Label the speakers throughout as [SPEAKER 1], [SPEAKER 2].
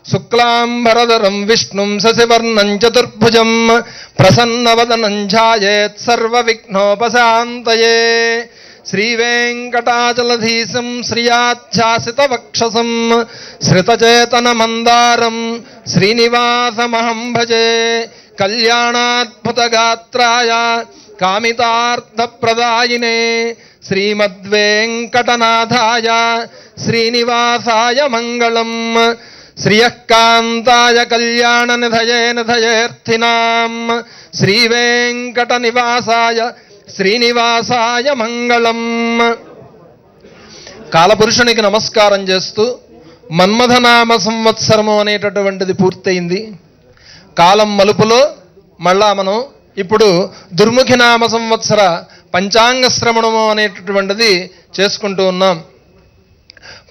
[SPEAKER 1] శుక్లాంబరధరం విష్ణుం శశివర్ణం చతుర్భుజం ప్రసన్నవదనం ధ్యాయేత్ సర్వవిఘ్నోపశాంతయే శ్రీవేంకటాచలధీశం శ్రియాధ్యాసితవక్షసం శ్రితచేతనమందారం శ్రీనివాసమహం భజే కళ్యాణాద్భుతగాత్రాయ కామితార్థప్రదాయినే శ్రీమద్వేంకటనాథాయ శ్రీనివాసాయ మంగళం శ్రియకాంతాయ కళ్యాణనిధయే నిధయేర్థినాం శ్రీవేంకటనివాసాయ శ్రీనివాసాయ మంగళం. కాలపురుషునికి నమస్కారం చేస్తూ మన్మథనామ సంవత్సరము అనేటటువంటిది పూర్తయింది. కాలం మలుపులో మళ్ళా మనం ఇప్పుడు దుర్ముఖి నామ సంవత్సర పంచాంగ శ్రవణము అనేటటువంటిది చేసుకుంటూ ఉన్నాం.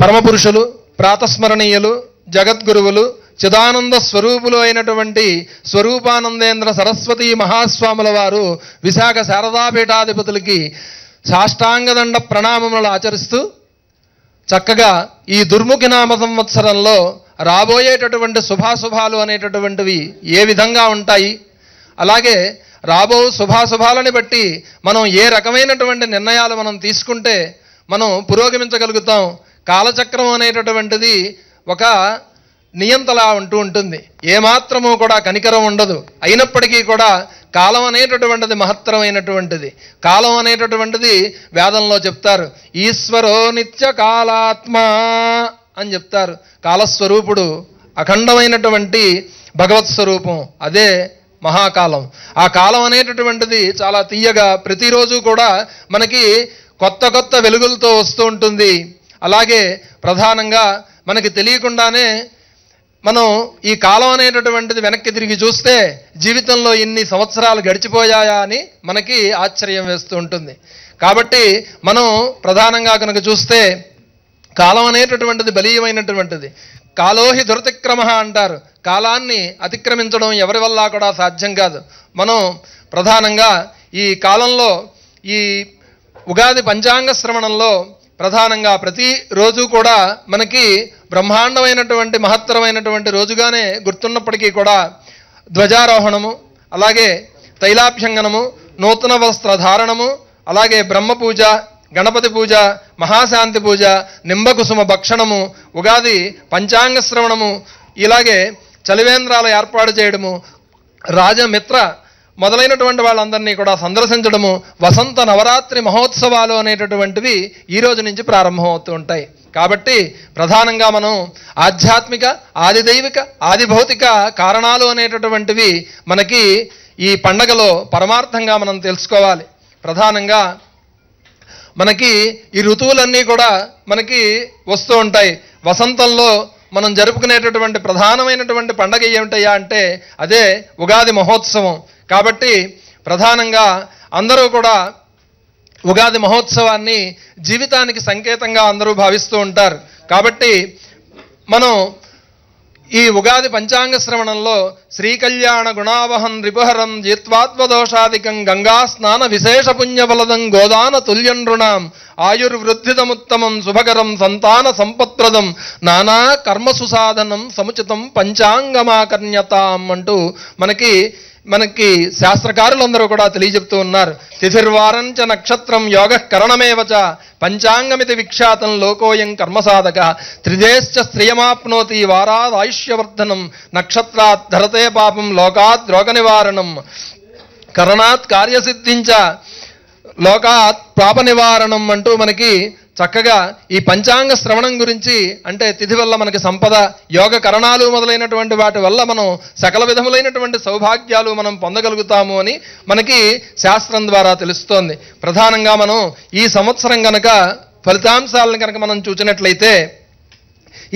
[SPEAKER 1] పరమపురుషులు, ప్రాతస్మరణీయులు, జగద్గురువులు, చిదానంద స్వరూపులు అయినటువంటి స్వరూపానందేంద్ర సరస్వతీ మహాస్వాముల వారు విశాఖ శారదాపీఠాధిపతులకి సాష్టాంగదండ ప్రణామములు ఆచరిస్తూ చక్కగా ఈ దుర్ముఖి నామ సంవత్సరంలో రాబోయేటటువంటి శుభాశుభాలు అనేటటువంటివి ఏ విధంగా ఉంటాయి, అలాగే రాబో శుభాశుభాలని బట్టి మనం ఏ రకమైనటువంటి నిర్ణయాలు మనం తీసుకుంటే మనం పురోగమించగలుగుతాం. కాలచక్రం అనేటటువంటిది ఒక నియంతలా ఉంటూ ఉంటుంది. ఏమాత్రము కూడా కనికరం ఉండదు. అయినప్పటికీ కూడా కాలం అనేటటువంటిది మహత్తరమైనటువంటిది. కాలం అనేటటువంటిది వేదంలో చెప్తారు, ఈశ్వరో నిత్య కాలాత్మ అని చెప్తారు. కాలస్వరూపుడు అఖండమైనటువంటి భగవత్ స్వరూపం, అదే మహాకాలం. ఆ కాలం అనేటటువంటిది చాలా తీయగా ప్రతిరోజు కూడా మనకి కొత్త కొత్త వెలుగులతో వస్తూ ఉంటుంది. అలాగే ప్రధానంగా మనకి తెలియకుండానే మనం ఈ కాలం అనేటటువంటిది వెనక్కి తిరిగి చూస్తే జీవితంలో ఇన్ని సంవత్సరాలు గడిచిపోయాయా అని మనకి ఆశ్చర్యం వేస్తూ ఉంటుంది. కాబట్టి మనం ప్రధానంగా కనుక చూస్తే కాలం అనేటటువంటిది బలీయమైనటువంటిది. కాలోహి దురతిక్రమ అంటారు. కాలాన్ని అతిక్రమించడం ఎవరి వల్ల కూడా సాధ్యం కాదు. మనం ప్రధానంగా ఈ కాలంలో ఈ ఉగాది పంచాంగ శ్రవణంలో ప్రధానంగా ప్రతిరోజు కూడా మనకి బ్రహ్మాండమైనటువంటి మహత్తరమైనటువంటి రోజుగానే గుర్తున్నప్పటికీ కూడా ధ్వజారోహణము, అలాగే తైలాభ్యంగనము, నూతన వస్త్రధారణము, అలాగే బ్రహ్మపూజ, గణపతి పూజ, మహాశాంతి పూజ, నింబకుసుమ భక్షణము, ఉగాది పంచాంగ శ్రవణము, ఇలాగే చలివేంద్రాలు ఏర్పాటు చేయడము, రాజమిత్ర మొదలైనటువంటి వాళ్ళందరినీ కూడా సందర్శించడము, వసంత నవరాత్రి మహోత్సవాలు అనేటటువంటివి ఈ రోజు నుంచి ప్రారంభం అవుతూ ఉంటాయి. కాబట్టి ప్రధానంగా మనం ఆధ్యాత్మిక, ఆదిదైవిక, ఆదిభౌతిక కారణాలు అనేటటువంటివి మనకి ఈ పండగలో పరమార్థంగా మనం తెలుసుకోవాలి. ప్రధానంగా మనకి ఈ ఋతువులన్నీ కూడా మనకి వస్తూ ఉంటాయి. వసంతంలో మనం జరుపుకునేటటువంటి ప్రధానమైనటువంటి పండగ ఏమిటయ్యా అంటే అదే ఉగాది మహోత్సవం. కాబట్టి ప్రధానంగా అందరూ కూడా ఉగాది మహోత్సవాన్ని జీవితానికి సంకేతంగా అందరూ భావిస్తూ ఉంటారు. కాబట్టి మనం ఈ ఉగాది పంచాంగ శ్రవణంలో శ్రీకళ్యాణ గుణావహం రిపుహరం జిత్వాత్వదోషాధికం గంగా స్నాన విశేష పుణ్యఫలదం గోదాన తుల్యం నృణాం ఆయుర్వృద్ధిదముత్తమం శుభకరం సంతాన సంపత్ప్రదం నానా కర్మ సుసాధనం సముచితం పంచాంగమాకర్ణ్యతాం అంటూ మనకి శాస్త్రకారులందరూ కూడా తెలియజెప్తూ ఉన్నారు. తిథిర్వారంచ నక్షత్రం యోగ కరణమేవచ పంచాంగమితి విఖ్యాతం లోకోయం కర్మసాధక త్రిదేశ్చ శ్రియమాప్నోతి వారాద్ ఆయుష్యవర్ధనం నక్షత్రాత్ ధరతే పాపం లోకాత్ రోగ నివారణం కరణాత్ కార్యసిద్ధించ లోకాత్ పాప నివారణం అంటూ మనకి చక్కగా ఈ పంచాంగ శ్రవణం గురించి, అంటే తిథి వల్ల మనకి సంపద, యోగ కరణాలు మొదలైనటువంటి వాటి వల్ల మనం సకల విధములైనటువంటి సౌభాగ్యాలు మనం పొందగలుగుతాము అని మనకి శాస్త్రం ద్వారా తెలుస్తోంది. ప్రధానంగా మనం ఈ సంవత్సరం కనుక ఫలితాంశాలను కనుక మనం చూసినట్లయితే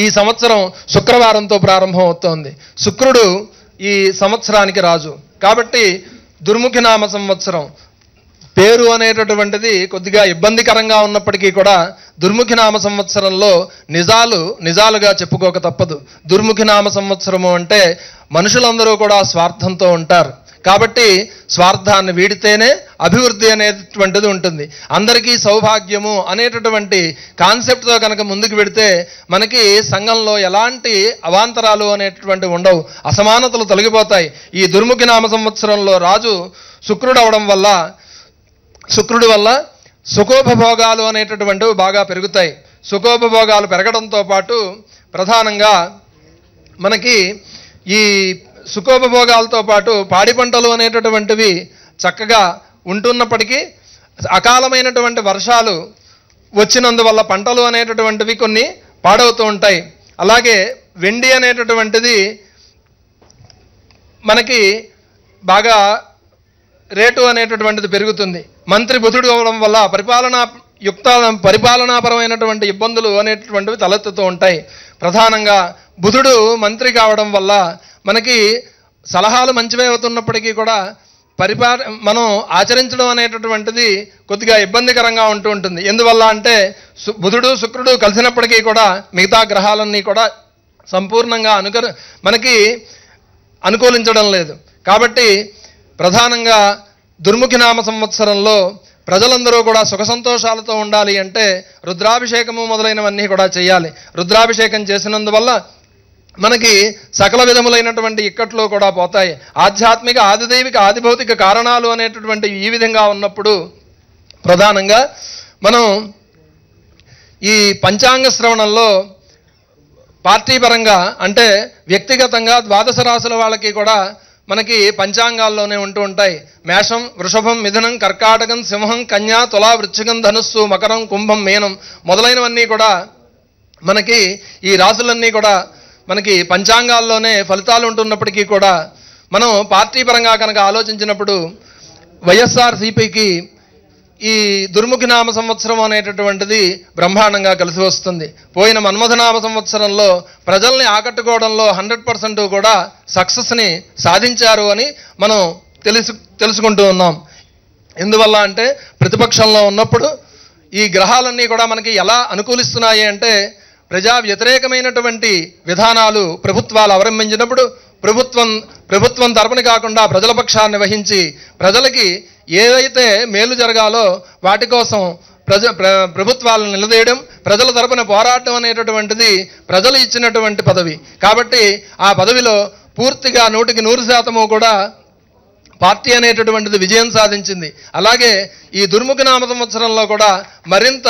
[SPEAKER 1] ఈ సంవత్సరం శుక్రవారంతో ప్రారంభం అవుతోంది. శుక్రుడు ఈ సంవత్సరానికి రాజు. కాబట్టి దుర్ముఖి నామ సంవత్సరం పేరు అనేటటువంటిది కొద్దిగా ఇబ్బందికరంగా ఉన్నప్పటికీ కూడా దుర్ముఖి నామ సంవత్సరంలో నిజాలుగా చెప్పుకోక తప్పదు. దుర్ముఖి నామ సంవత్సరము అంటే మనుషులందరూ కూడా స్వార్థంతో ఉంటారు. కాబట్టి స్వార్థాన్ని వీడితేనే అభివృద్ధి అనేటువంటిది ఉంటుంది. అందరికీ సౌభాగ్యము అనేటటువంటి కాన్సెప్ట్తో కనుక ముందుకు పెడితే మనకి సంఘంలో ఎలాంటి అవాంతరాలు అనేటటువంటి ఉండవు, అసమానతలు తొలగిపోతాయి. ఈ దుర్ముఖి నామ సంవత్సరంలో రాజు శుక్రుడు అవడం వల్ల శుక్రుడి వల్ల సుఖోపభోగాలు అనేటటువంటివి బాగా పెరుగుతాయి. సుఖోపభోగాలు పెరగడంతో పాటు ప్రధానంగా మనకి ఈ సుఖోపభోగాలతో పాటు పాడి పంటలు అనేటటువంటివి చక్కగా ఉంటున్నప్పటికీ అకాలమైనటువంటి వర్షాలు వచ్చినందువల్ల పంటలు అనేటటువంటివి కొన్ని పాడవుతూ ఉంటాయి. అలాగే వెండి అనేటటువంటిది మనకి బాగా రేటు అనేటటువంటిది పెరుగుతుంది. మంత్రి బుధుడు అవడం వల్ల పరిపాలనాపరమైనటువంటి ఇబ్బందులు అనేటటువంటివి తలెత్తుతూ ఉంటాయి. ప్రధానంగా బుధుడు మంత్రి కావడం వల్ల మనకి సలహాలు మంచివే అవుతున్నప్పటికీ కూడా మనం ఆచరించడం అనేటటువంటిది కొద్దిగా ఇబ్బందికరంగా ఉంటూ ఉంటుంది. ఎందువల్ల అంటే బుధుడు శుక్రుడు కలిసినప్పటికీ కూడా మిగతా గ్రహాలన్నీ కూడా సంపూర్ణంగా మనకి అనుకూలించడం లేదు. కాబట్టి ప్రధానంగా దుర్ముఖి నామ సంవత్సరంలో ప్రజలందరూ కూడా సుఖ సంతోషాలతో ఉండాలి అంటే రుద్రాభిషేకము మొదలైనవన్నీ కూడా చేయాలి. రుద్రాభిషేకం చేసినందువల్ల మనకి సకల విధములైనటువంటి ఇక్కట్లు కూడా పోతాయి. ఆధ్యాత్మిక ఆదిదైవిక ఆదిభౌతిక కారణాలు అనేటటువంటి ఈ విధంగా ఉన్నప్పుడు ప్రధానంగా మనం ఈ పంచాంగ శ్రవణంలో పార్టీ పరంగా అంటే వ్యక్తిగతంగా ద్వాదశ రాశుల వాళ్ళకి కూడా మనకి పంచాంగాల్లోనే ఉంటూ ఉంటాయి. మేషం, వృషభం, మిథునం, కర్కాటకం, సింహం, కన్యా, తులా, వృశ్చికం, ధనుస్సు, మకరం, కుంభం, మీనం మొదలైనవన్నీ కూడా మనకి ఈ రాశులన్నీ కూడా మనకి పంచాంగాల్లోనే ఫలితాలు ఉంటున్నప్పటికీ కూడా మనం పార్టీ పరంగా కనుక ఆలోచించినప్పుడు వైఎస్ఆర్సీపీకి ఈ దుర్ముఖి నామ సంవత్సరం అనేటటువంటిది బ్రహ్మాండంగా కలిసి వస్తుంది. పోయిన మన్మథనామ సంవత్సరంలో ప్రజల్ని ఆకట్టుకోవడంలో 100% కూడా సక్సెస్ని సాధించారు అని మనం తెలుసుకుంటూ ఉన్నాం. ఎందువల్ల అంటే ప్రతిపక్షంలో ఉన్నప్పుడు ఈ గ్రహాలన్నీ కూడా మనకి ఎలా అనుకూలిస్తున్నాయి అంటే ప్రజా వ్యతిరేకమైనటువంటి విధానాలు ప్రభుత్వాలు అవలంబించినప్పుడు ప్రభుత్వం తరపున కాకుండా ప్రజల పక్షాన్ని వహించి ప్రజలకి ఏదైతే మేలు జరగాలో వాటి కోసం ప్రభుత్వాలను నిలదీయడం, ప్రజల తరపున పోరాటం అనేటటువంటిది ప్రజలు ఇచ్చినటువంటి పదవి. కాబట్టి ఆ పదవిలో పూర్తిగా 100% కూడా పార్టీ అనేటటువంటిది విజయం సాధించింది. అలాగే ఈ దుర్ముఖి నామ సంవత్సరంలో కూడా మరింత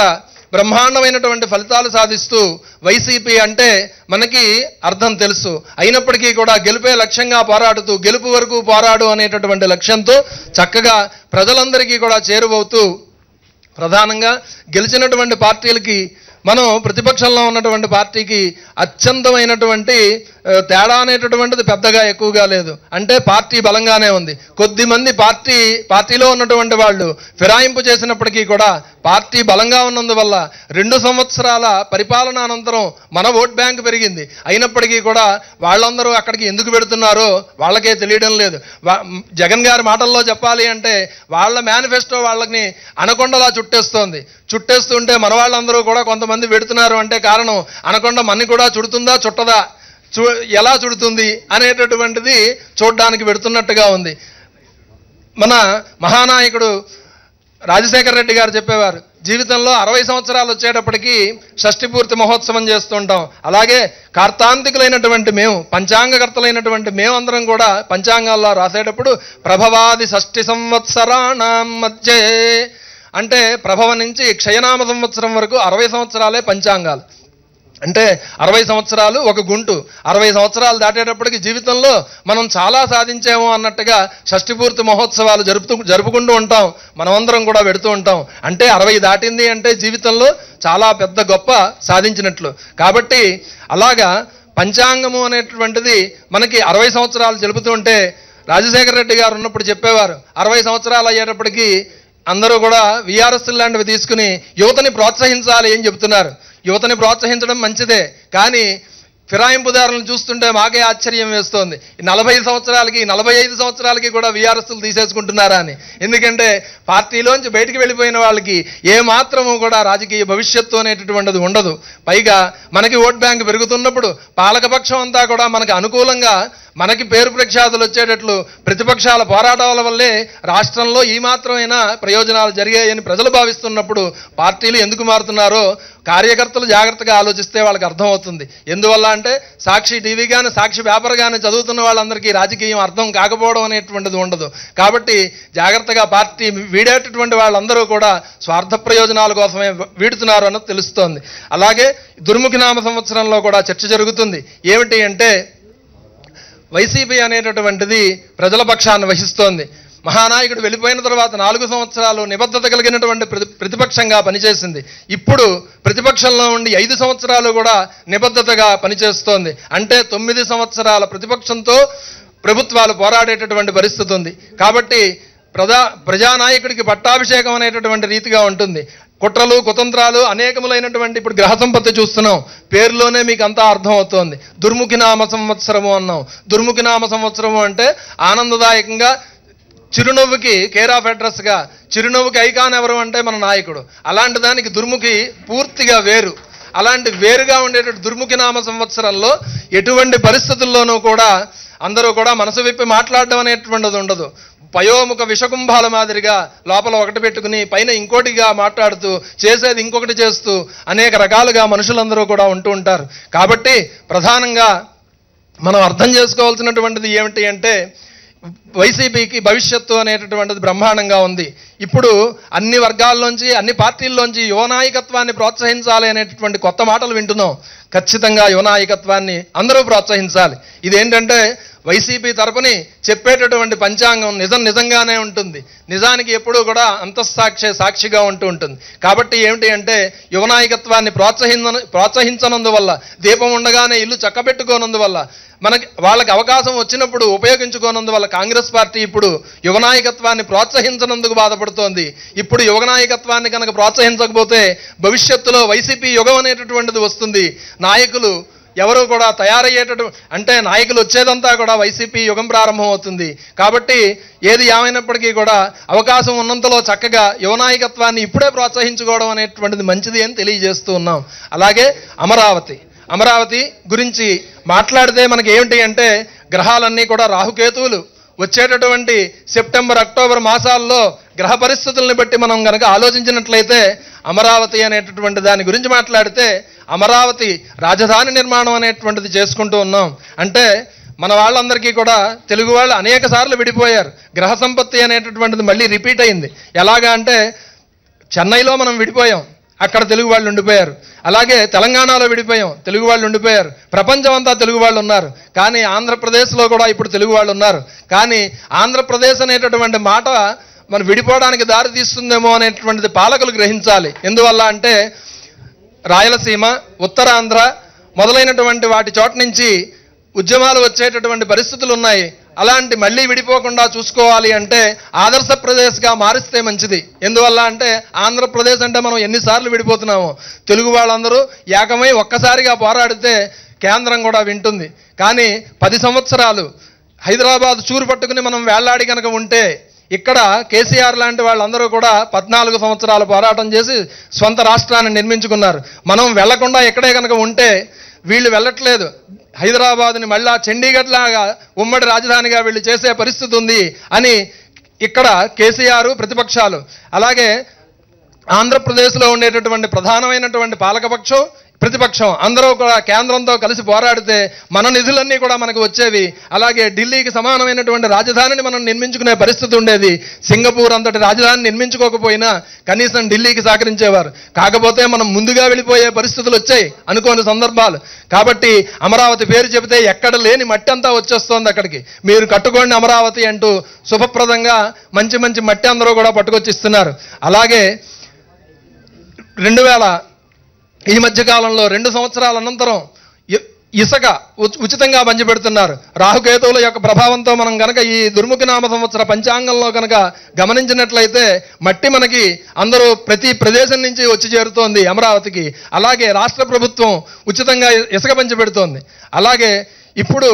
[SPEAKER 1] బ్రహ్మాండమైనటువంటి ఫలితాలు సాధిస్తూ వైసీపీ అంటే మనకి అర్థం తెలుసు. అయినప్పటికీ కూడా గెలుపే లక్ష్యంగా పోరాడుతూ గెలుపు వరకు పోరాడు అనేటటువంటి లక్ష్యంతో చక్కగా ప్రజలందరికీ కూడా చేరువవుతూ ప్రధానంగా గెలిచినటువంటి పార్టీలకి మనం ప్రతిపక్షంలో ఉన్నటువంటి పార్టీకి అత్యంతమైనటువంటి తేడా అనేటటువంటిది పెద్దగా ఎక్కువగా లేదు. అంటే పార్టీ బలంగానే ఉంది. కొద్దిమంది పార్టీలో ఉన్నటువంటి వాళ్ళు ఫిరాయింపు చేసినప్పటికీ కూడా పార్టీ బలంగా ఉన్నందువల్ల 2 సంవత్సరాల పరిపాలన అనంతరం మన ఓట్ బ్యాంక్ పెరిగింది. అయినప్పటికీ కూడా వాళ్ళందరూ అక్కడికి ఎందుకు పెడుతున్నారో వాళ్ళకే తెలియడం లేదు. జగన్ గారి మాటల్లో చెప్పాలి అంటే వాళ్ళ మేనిఫెస్టో వాళ్ళని అనకొండలా చుట్టేస్తుంటే మన వాళ్ళందరూ కూడా కొంతమంది పెడుతున్నారు అంటే కారణం అనకొండ మన్ని కూడా చుడుతుందా చుట్టదా, ఎలా చుడుతుంది అనేటటువంటిది చూడ్డానికి పెడుతున్నట్టుగా ఉంది. మన మహానాయకుడు రాజశేఖర రెడ్డి గారు చెప్పేవారు, జీవితంలో 60 సంవత్సరాలు వచ్చేటప్పటికి షష్ఠి పూర్తి మహోత్సవం చేస్తుంటాం. అలాగే కార్తాంతికులైనటువంటి మేము, పంచాంగకర్తలైనటువంటి మేమందరం కూడా పంచాంగాల్లో రాసేటప్పుడు ప్రభవాది షష్ఠి సంవత్సరాణం మధ్యే అంటే ప్రభవ నుంచి క్షయనామ సంవత్సరం వరకు 60 సంవత్సరాలే పంచాంగాలు. అంటే 60 సంవత్సరాలు ఒక గుంటు. 60 సంవత్సరాలు దాటేటప్పటికి జీవితంలో మనం చాలా సాధించాము అన్నట్టుగా షష్ఠి పూర్తి మహోత్సవాలు జరుపుకుంటూ ఉంటాం. మనమందరం కూడా పెడుతూ ఉంటాం. అంటే 60 దాటింది అంటే జీవితంలో చాలా పెద్ద గొప్ప సాధించినట్లు. కాబట్టి అలాగా పంచాంగము అనేటువంటిది మనకి 60 సంవత్సరాలు జరుపుతుంటే రాజశేఖర రెడ్డి గారు ఉన్నప్పుడు చెప్పేవారు 60 సంవత్సరాలు అయ్యేటప్పటికి అందరూ కూడా విఆర్ఎస్ లాంటివి తీసుకుని యువతని ప్రోత్సహించాలి అని చెప్తున్నారు. యువతని ప్రోత్సహించడం మంచిదే, కానీ ఫిరాయింపుదారులను చూస్తుంటే మాకే ఆశ్చర్యం వేస్తోంది. 40 సంవత్సరాలకి 45 సంవత్సరాలకి కూడా విఆర్ఎస్లు తీసేసుకుంటున్నారా అని. ఎందుకంటే పార్టీలోంచి బయటికి వెళ్ళిపోయిన వాళ్ళకి ఏమాత్రము కూడా రాజకీయ భవిష్యత్తు అనేటటువంటిది ఉండదు. పైగా మనకి ఓట్ బ్యాంక్ పెరుగుతున్నప్పుడు పాలకపక్షం అంతా కూడా మనకు అనుకూలంగా మనకి పేరు ప్రఖ్యాతులు వచ్చేటట్లు ప్రతిపక్షాల పోరాటాల వల్లే రాష్ట్రంలో ఈ మాత్రమైనా ప్రయోజనాలు జరిగాయని ప్రజలు భావిస్తున్నప్పుడు పార్టీలు ఎందుకు మారుతున్నారో కార్యకర్తలు జాగ్రత్తగా ఆలోచిస్తే వాళ్ళకి అర్థమవుతుంది. ఎందువల్ల అంటే సాక్షి టీవీ కానీ సాక్షి పేపర్ కానీ చదువుతున్న వాళ్ళందరికీ రాజకీయం అర్థం కాకపోవడం అనేటువంటిది ఉండదు. కాబట్టి జాగ్రత్తగా పార్టీ వీడేటటువంటి వాళ్ళందరూ కూడా స్వార్థ ప్రయోజనాల కోసమే వీడుతున్నారు అన్నది తెలుస్తోంది. అలాగే దుర్ముఖి నామ సంవత్సరంలో కూడా చర్చ జరుగుతుంది. ఏమిటి అంటే వైసీపీ అనేటటువంటిది ప్రజల పక్షాన్ని వహిస్తోంది. మహానాయకుడు వెళ్ళిపోయిన తర్వాత 4 సంవత్సరాలు నిబద్ధత కలిగినటువంటి ప్రతిపక్షంగా పనిచేసింది. ఇప్పుడు ప్రతిపక్షంలో ఉండి 5 సంవత్సరాలు కూడా నిబద్ధతగా పనిచేస్తోంది. అంటే 9 సంవత్సరాల ప్రతిపక్షంతో ప్రభుత్వాలు పోరాడేటటువంటి పరిస్థితి ఉంది. కాబట్టి ప్రజానాయకుడికి పట్టాభిషేకం అనేటటువంటి రీతిగా ఉంటుంది. కుట్రలు కుతంత్రాలు అనేకములైనటువంటి ఇప్పుడు గ్రహ సంపత్తి చూస్తున్నాం. పేరులోనే మీకు అంతా అర్థమవుతోంది. దుర్ముఖి నామ సంవత్సరము అన్నాం. దుర్ముఖి నామ సంవత్సరము అంటే ఆనందదాయకంగా చిరునవ్వుకి కేర్ ఆఫ్ అడ్రస్గా, చిరునవ్వుకి ఐకాన్ ఎవరు అంటే మన నాయకుడు. అలాంటి దానికి దుర్ముఖి పూర్తిగా వేరు. అలాంటి వేరుగా ఉండేటటువంటి దుర్ముఖి నామ సంవత్సరంలో ఎటువంటి పరిస్థితుల్లోనూ కూడా అందరూ కూడా మనసు విప్పి మాట్లాడడం అనేటువంటిది ఉండదు. పయోముఖ విషకుంభాల మాదిరిగా లోపల ఒకటి పెట్టుకుని పైన ఇంకోటిగా మాట్లాడుతూ చేసేది ఇంకొకటి చేస్తూ అనేక రకాలుగా మనుషులందరూ కూడా ఉంటూ ఉంటారు. కాబట్టి ప్రధానంగా మనం అర్థం చేసుకోవాల్సినటువంటిది ఏమిటి అంటే వైసీపీకి భవిష్యత్తు అనేటటువంటిది బ్రహ్మాండంగా ఉంది. ఇప్పుడు అన్ని వర్గాల్లోంచి అన్ని పార్టీల్లోంచి యువనాయకత్వాన్ని ప్రోత్సహించాలి అనేటటువంటి కొత్త మాటలు వింటున్నాం. ఖచ్చితంగా యువనాయకత్వాన్ని అందరూ ప్రోత్సహించాలి. ఇదేంటంటే వైసీపీ తరపుని చెప్పేటటువంటి పంచాంగం నిజంగానే ఉంటుంది. నిజానికి ఎప్పుడూ కూడా సాక్షిగా ఉంటూ ఉంటుంది. కాబట్టి ఏమిటి అంటే యువనాయకత్వాన్ని ప్రోత్సహించనందువల్ల, దీపం ఉండగానే ఇల్లు చక్కబెట్టుకోనందువల్ల, వాళ్ళకి అవకాశం వచ్చినప్పుడు ఉపయోగించుకోనందువల్ల కాంగ్రెస్ పార్టీ ఇప్పుడు యువనాయకత్వాన్ని ప్రోత్సహించనందుకు బాధపడుతోంది. ఇప్పుడు యువనాయకత్వాన్ని కనుక ప్రోత్సహించకపోతే భవిష్యత్తులో వైసీపీ యుగం అనేటటువంటిది వస్తుంది. నాయకులు ఎవరు కూడా అంటే నాయకులు వచ్చేదంతా కూడా వైసీపీ యుగం ప్రారంభం అవుతుంది. కాబట్టి ఏది ఏమైనప్పటికీ కూడా అవకాశం ఉన్నంతలో చక్కగా యువనాయకత్వాన్ని ఇప్పుడే ప్రోత్సహించుకోవడం అనేటువంటిది మంచిది అని తెలియజేస్తూ ఉన్నాం. అలాగే అమరావతి గురించి మాట్లాడితే మనకి ఏమిటి అంటే గ్రహాలన్నీ కూడా రాహుకేతువులు వచ్చేటటువంటి సెప్టెంబర్, అక్టోబర్ మాసాల్లో గ్రహ పరిస్థితుల్ని బట్టి మనం కనుక ఆలోచించినట్లయితే అమరావతి అనేటటువంటి దాని గురించి మాట్లాడితే అమరావతి రాజధాని నిర్మాణం అనేటువంటిది చేసుకుంటూ ఉన్నాం. అంటే మన వాళ్ళందరికీ కూడా తెలుగు వాళ్ళు అనేక సార్లు విడిపోయారు. గ్రహ సంపత్తి అనేటటువంటిది మళ్ళీ రిపీట్ అయింది. ఎలాగా అంటే చెన్నైలో మనం విడిపోయాం, అక్కడ తెలుగు వాళ్ళు ఉండిపోయారు. అలాగే తెలంగాణలో విడిపోయాం, తెలుగు వాళ్ళు ఉండిపోయారు. ప్రపంచం అంతా తెలుగు వాళ్ళు ఉన్నారు. కానీ ఆంధ్రప్రదేశ్లో కూడా ఇప్పుడు తెలుగు వాళ్ళు ఉన్నారు. కానీ ఆంధ్రప్రదేశ్ అనేటటువంటి మాట మనం విడిపోవడానికి దారి తీస్తుందేమో అనేటువంటిది పాలకులు గ్రహించాలి. ఎందువల్ల అంటే రాయలసీమ, ఉత్తరాంధ్ర మొదలైనటువంటి వాటి చోట నుంచి ఉద్యమాలు వచ్చేటటువంటి పరిస్థితులు ఉన్నాయి. అలాంటి మళ్ళీ విడిపోకుండా చూసుకోవాలి అంటే ఆదర్శప్రదేశ్గా మారిస్తే మంచిది. ఎందువల్ల అంటే ఆంధ్రప్రదేశ్ అంటే మనం ఎన్నిసార్లు విడిపోతున్నామో తెలుగు వాళ్ళందరూ ఏకమై ఒక్కసారిగా పోరాడితే కేంద్రం కూడా వింటుంది. కానీ 10 సంవత్సరాలు హైదరాబాద్ చూరు పట్టుకుని మనం వేళ్లాడి కనుక ఉంటే ఇక్కడ కేసీఆర్ లాంటి వాళ్ళందరూ కూడా 14 సంవత్సరాలు పోరాటం చేసి స్వంత రాష్ట్రాన్ని నిర్మించుకున్నారు. మనం వెళ్లకుండా ఎక్కడే కనుక ఉంటే వీళ్ళు వెళ్ళట్లేదు. హైదరాబాద్ని మళ్ళా చండీగఢ్ లాగా ఉమ్మడి రాజధానిగా వీళ్ళు చేసే పరిస్థితి ఉంది అని ఇక్కడ కేసీఆర్, ప్రతిపక్షాలు, అలాగే ఆంధ్రప్రదేశ్లో ఉండేటటువంటి ప్రధానమైనటువంటి పాలకపక్షం, ప్రతిపక్షం అందరూ కూడా కేంద్రంతో కలిసి పోరాడితే మన నిధులన్నీ కూడా మనకు వచ్చేవి. అలాగే ఢిల్లీకి సమానమైనటువంటి రాజధానిని మనం నిర్మించుకునే పరిస్థితి ఉండేది. సింగపూర్ అంతటి రాజధాని నిర్మించుకోకపోయినా కనీసం ఢిల్లీకి సహకరించేవారు. కాకపోతే మనం ముందుగా వెళ్ళిపోయే పరిస్థితులు వచ్చాయి అనుకోని సందర్భాలు. కాబట్టి అమరావతి పేరు చెబితే ఎక్కడ లేని మట్టి అంతా వచ్చేస్తోంది అక్కడికి. మీరు కట్టుకోండి అమరావతి అంటూ శుభప్రదంగా మంచి మంచి మట్టి అందరూ కూడా పట్టుకొచ్చిస్తున్నారు. అలాగే ఈ మధ్యకాలంలో 2 సంవత్సరాల అనంతరం ఇసుక ఉచితంగా పంచిపెడుతున్నారు. రాహుకేతువుల యొక్క ప్రభావంతో మనం కనుక ఈ దుర్ముఖి నామ సంవత్సర పంచాంగంలో కనుక గమనించినట్లయితే మట్టి మనకి అందరూ ప్రతి ప్రదేశం నుంచి వచ్చి చేరుతోంది అమరావతికి. అలాగే రాష్ట్ర ప్రభుత్వం ఉచితంగా ఇసుక పంచిపెడుతోంది. అలాగే ఇప్పుడు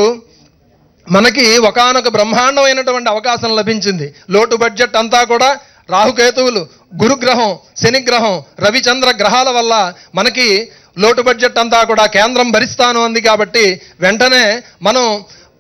[SPEAKER 1] మనకి ఒకానొక బ్రహ్మాండమైనటువంటి అవకాశం లభించింది. లోటు బడ్జెట్ అంతా కూడా రాహుకేతువులు, గురుగ్రహం, శనిగ్రహం, రవిచంద్ర గ్రహాల వల్ల మనకి లోటు బడ్జెట్ అంతా కూడా కేంద్రం భరిస్తాను అంది. కాబట్టి వెంటనే మనం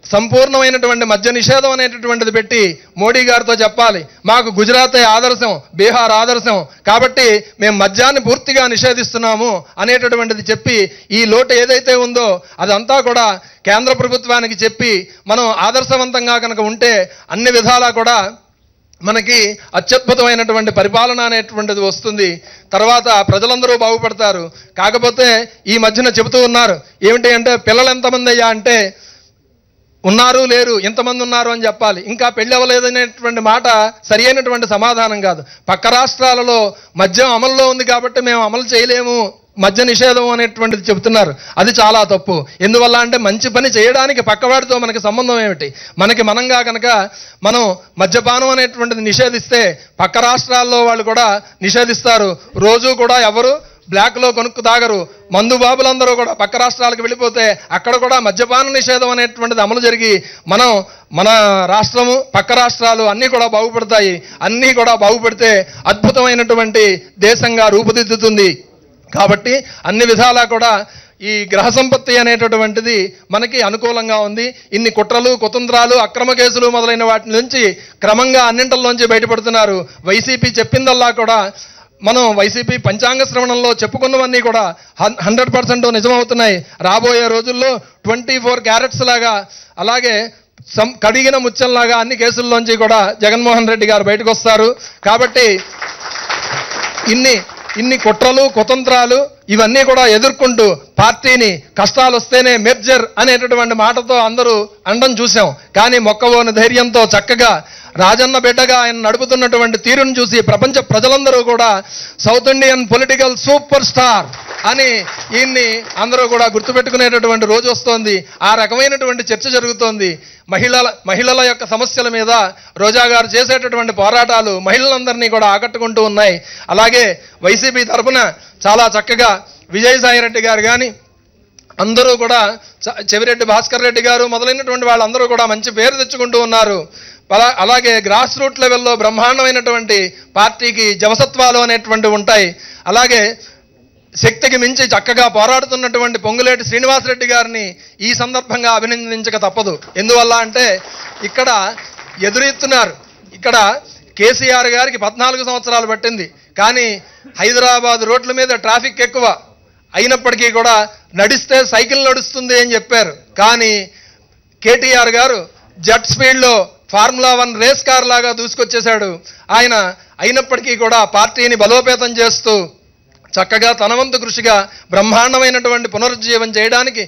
[SPEAKER 1] సంపూర్ణమైనటువంటి మద్య నిషేధం అనేటటువంటిది పెట్టి మోడీ గారితో చెప్పాలి, మాకు గుజరాతే ఆదర్శం, బీహార్ ఆదర్శం, కాబట్టి మేము మద్యాన్ని పూర్తిగా నిషేధిస్తున్నాము అనేటటువంటిది చెప్పి ఈ లోటు ఏదైతే ఉందో అదంతా కూడా కేంద్ర ప్రభుత్వానికి చెప్పి మనం ఆదర్శవంతంగా కనుక ఉంటే అన్ని విధాలా కూడా మనకి అత్యద్భుతమైనటువంటి పరిపాలన అనేటువంటిది వస్తుంది. తర్వాత ప్రజలందరూ బాగుపడతారు. కాకపోతే ఈ మధ్యన చెబుతూ ఉన్నారు ఏమిటి అంటే పిల్లలు ఎంతమంది అయ్యా అంటే ఉన్నారు లేరు, ఎంతమంది ఉన్నారు అని చెప్పాలి. ఇంకా పెళ్ళి అవ్వలేదనేటువంటి మాట సరి అయినటువంటి సమాధానం కాదు. పక్క రాష్ట్రాలలో మద్యం అమల్లో ఉంది కాబట్టి మేము అమలు చేయలేము మద్య నిషేధం అనేటువంటిది చెబుతున్నారు. అది చాలా తప్పు. ఎందువల్ల అంటే మంచి పని చేయడానికి పక్కవాడితో మనకి సంబంధం ఏమిటి? మనకి మనంగా కనుక మనం మద్యపానం అనేటువంటిది నిషేధిస్తే పక్క రాష్ట్రాల్లో వాళ్ళు కూడా నిషేధిస్తారు. రోజు కూడా ఎవరు బ్లాక్లో కొనుక్కు తాగరు. మందు బాబులందరూ కూడా పక్క రాష్ట్రాలకు వెళ్ళిపోతే అక్కడ కూడా మద్యపాన నిషేధం అనేటువంటిది అమలు జరిగి మన రాష్ట్రము పక్క రాష్ట్రాలు అన్నీ కూడా బాగుపడతాయి. అన్నీ కూడా బాగుపడితే అద్భుతమైనటువంటి దేశంగా రూపుదిద్దుతుంది. కాబట్టి అన్ని విధాలా కూడా ఈ గ్రహ సంపత్తి అనేటటువంటిది మనకి అనుకూలంగా ఉంది. ఇన్ని కుట్రలు కుతంత్రాలు అక్రమ కేసులు మొదలైన వాటి నుంచి క్రమంగా అన్నింటిలోంచి బయటపడుతున్నారు. వైసీపీ చెప్పిందల్లా కూడా మనం వైసీపీ పంచాంగ శ్రవణంలో చెప్పుకున్నవన్నీ కూడా 100% నిజమవుతున్నాయి. రాబోయే రోజుల్లో 24 క్యారెట్స్ లాగా అలాగే కడిగిన ముత్యంలాగా అన్ని కేసుల్లోంచి కూడా జగన్మోహన్ రెడ్డి గారు బయటకు వస్తారు. కాబట్టి ఇన్ని కుట్రలు కుతంత్రాలు ఇవన్నీ కూడా ఎదుర్కొంటూ పార్టీని కష్టాలు వస్తేనే మెర్జర్ అనేటటువంటి మాటతో అందరూ అండం చూసాం. కానీ మొక్కవోని ధైర్యంతో చక్కగా రాజన్న బిడ్డగా ఆయన నడుపుతున్నటువంటి తీరును చూసి ప్రపంచ ప్రజలందరూ కూడా south Indian political super star అని ఈయన్ని అందరూ కూడా గుర్తుపెట్టుకునేటటువంటి రోజు వస్తోంది. ఆ రకమైనటువంటి చర్చ జరుగుతోంది. మహిళల యొక్క సమస్యల మీద రోజా గారు చేసేటటువంటి పోరాటాలు మహిళలందరినీ కూడా ఆకట్టుకుంటూ ఉన్నాయి. అలాగే వైసీపీ తరఫున చాలా చక్కగా విజయసాయిరెడ్డి గారు కానీ అందరూ కూడా చెవిరెడ్డి భాస్కర్ రెడ్డి గారు మొదలైనటువంటి వాళ్ళందరూ కూడా మంచి పేరు తెచ్చుకుంటూ ఉన్నారు. అలాగే గ్రాస్ రూట్ లెవెల్లో బ్రహ్మాండమైనటువంటి పార్టీకి జవసత్వాలు అనేటువంటివి ఉంటాయి. అలాగే శక్తికి మించి చక్కగా పోరాడుతున్నటువంటి పొంగులేటి శ్రీనివాసరెడ్డి గారిని ఈ సందర్భంగా అభినందించక తప్పదు. ఎందువల్ల అంటే ఇక్కడ ఎదురెత్తున్నారు. ఇక్కడ కేసీఆర్ గారికి 14 సంవత్సరాలు పట్టింది. కానీ హైదరాబాద్ రోడ్ల మీద ట్రాఫిక్ ఎక్కువ అయినప్పటికీ కూడా నడిస్తే సైకిల్ నడుస్తుంది అని చెప్పారు. కానీ కేటీఆర్ గారు జెట్ స్పీడ్లో ఫార్ములా 1 రేస్ కార్ లాగా దూసుకొచ్చేశాడు. ఆయన అయినప్పటికీ కూడా పార్టీని బలోపేతం చేస్తూ చక్కగా తనవంతు కృషిగా బ్రహ్మాండమైనటువంటి పునరుజ్జీవం చేయడానికి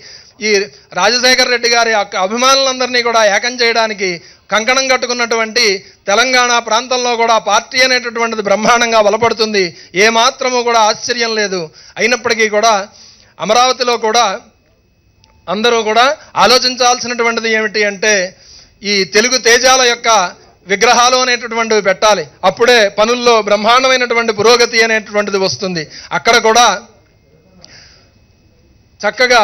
[SPEAKER 1] ఈ రాజశేఖర్ రెడ్డి గారి అభిమానులందరినీ కూడా ఏకం చేయడానికి కంకణం కట్టుకున్నటువంటి తెలంగాణ ప్రాంతంలో కూడా పార్టీ అనేటటువంటిది బ్రహ్మాండంగా బలపడుతుంది. ఏమాత్రము కూడా ఆశ్చర్యం లేదు. అయినప్పటికీ కూడా అమరావతిలో కూడా అందరూ కూడా ఆలోచించాల్సినటువంటిది ఏమిటి అంటే ఈ తెలుగు తేజాల యొక్క విగ్రహాలు అనేటటువంటివి పెట్టాలి. అప్పుడే పనుల్లో బ్రహ్మాండమైనటువంటి పురోగతి అనేటటువంటిది వస్తుంది. అక్కడ కూడా చక్కగా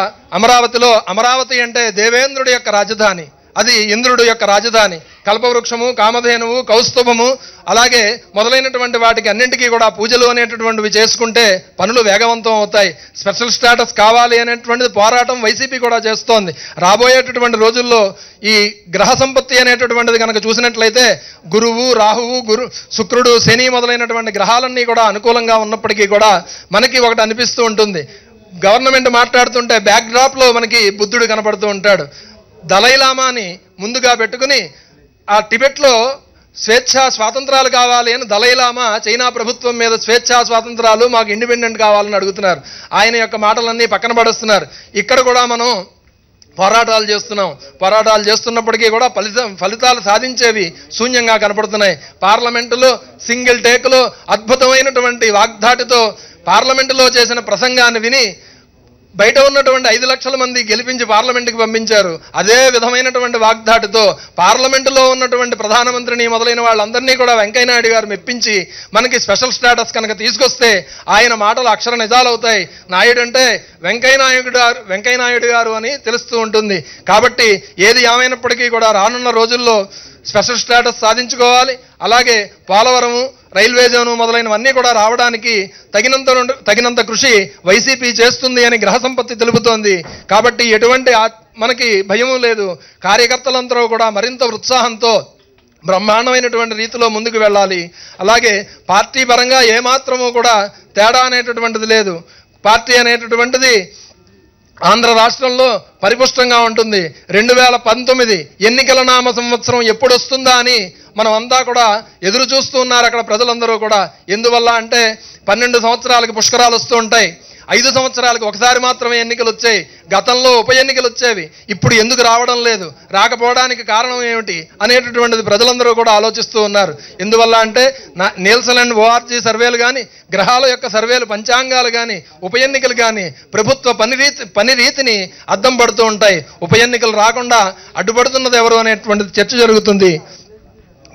[SPEAKER 1] అమరావతి అంటే దేవేంద్రుడి యొక్క రాజధాని, అది ఇంద్రుడు యొక్క రాజధాని. కల్పవృక్షము కామధేనువు కౌస్తుభము అలాగే మొదలైనటువంటి వాటికి అన్నింటికీ కూడా పూజలు అనేటటువంటివి చేసుకుంటే పనులు వేగవంతం అవుతాయి. స్పెషల్ స్టేటస్ కావాలి అనేటువంటిది పోరాటం వైసీపీ కూడా చేస్తోంది. రాబోయేటటువంటి రోజుల్లో ఈ గ్రహ సంపత్తి అనేటటువంటిది కనుక చూసినట్లయితే గురువు రాహువు శుక్రుడు శని మొదలైనటువంటి గ్రహాలన్నీ కూడా అనుకూలంగా ఉన్నప్పటికీ కూడా మనకి ఒకటి అనిపిస్తూ ఉంటుంది. గవర్నమెంట్ మాట్లాడుతుంటే బ్యాక్ డ్రాప్లో మనకి బుద్ధుడు కనపడుతూ ఉంటాడు. దలైలామాని ముందుగా పెట్టుకుని ఆ టిబెట్లో స్వేచ్ఛా స్వాతంత్రాలు కావాలి అని దలైలామా చైనా ప్రభుత్వం మీద స్వేచ్ఛా స్వాతంత్రాలు మాకు ఇండిపెండెంట్ కావాలని అడుగుతున్నారు. ఆయన యొక్క మాటలన్నీ పక్కన పడేస్తున్నారు. ఇక్కడ కూడా మనం పోరాటాలు చేస్తున్నప్పటికీ కూడా ఫలితాలు సాధించేవి శూన్యంగా కనపడుతున్నాయి. పార్లమెంటులో సింగిల్ టేక్లో అద్భుతమైనటువంటి వాగ్దాటితో పార్లమెంటులో చేసిన ప్రసంగాన్ని విని బయట ఉన్నటువంటి 5 లక్షల మంది గెలిపించి పార్లమెంటుకి పంపించారు. అదే విధమైనటువంటి వాగ్దాటితో పార్లమెంటులో ఉన్నటువంటి ప్రధానమంత్రిని మొదలైన వాళ్ళందరినీ కూడా వెంకయ్యనాయుడు గారు మెప్పించి మనకి స్పెషల్ స్టేటస్ కనుక తీసుకొస్తే ఆయన మాటలు అక్షర నిజాలవుతాయి. నాయుడు అంటే వెంకయ్యనాయుడు గారు అని తెలుస్తూ ఉంటుంది. కాబట్టి ఏది ఏమైనప్పటికీ కూడా రానున్న రోజుల్లో స్పెషల్ స్టేటస్ సాధించుకోవాలి. అలాగే పోలవరము రైల్వే జోను మొదలైనవన్నీ కూడా రావడానికి తగినంత కృషి వైసీపీ చేస్తుంది అని గ్రహ సంపత్తి తెలుపుతోంది. కాబట్టి ఎటువంటి మనకి భయము లేదు. కార్యకర్తలందరూ కూడా మరింత ఉత్సాహంతో బ్రహ్మాండమైనటువంటి రీతిలో ముందుకు వెళ్ళాలి. అలాగే పార్టీ పరంగా ఏమాత్రము కూడా తేడా అనేటటువంటిది లేదు. పార్టీ అనేటటువంటిది ఆంధ్ర రాష్ట్రంలో పరిపుష్టంగా ఉంటుంది. 2019 ఎన్నికల నామ సంవత్సరం ఎప్పుడు వస్తుందా అని మనం అంతా కూడా ఎదురు చూస్తూ ఉన్నారు అక్కడ ప్రజలందరూ కూడా. ఎందువల్ల అంటే 12 సంవత్సరాలకు పుష్కరాలు వస్తూ ఉంటాయి. 5 సంవత్సరాలకు ఒకసారి మాత్రమే ఎన్నికలు వచ్చాయి. గతంలో ఉప ఎన్నికలు వచ్చేవి. ఇప్పుడు ఎందుకు రావడం లేదు, రాకపోవడానికి కారణం ఏమిటి అనేటటువంటిది ప్రజలందరూ కూడా ఆలోచిస్తూ ఉన్నారు. ఎందువల్ల అంటే నీల్సన్ అండ్ ఓఆర్జీ సర్వేలు కానీ గ్రహాల యొక్క సర్వేలు పంచాంగాలు కానీ ఉప ఎన్నికలు కానీ ప్రభుత్వ పని రీతిని అద్దం పడుతూ ఉంటాయి. ఉప ఎన్నికలు రాకుండా అడ్డుపడుతున్నది ఎవరు అనేటువంటిది చర్చ జరుగుతుంది.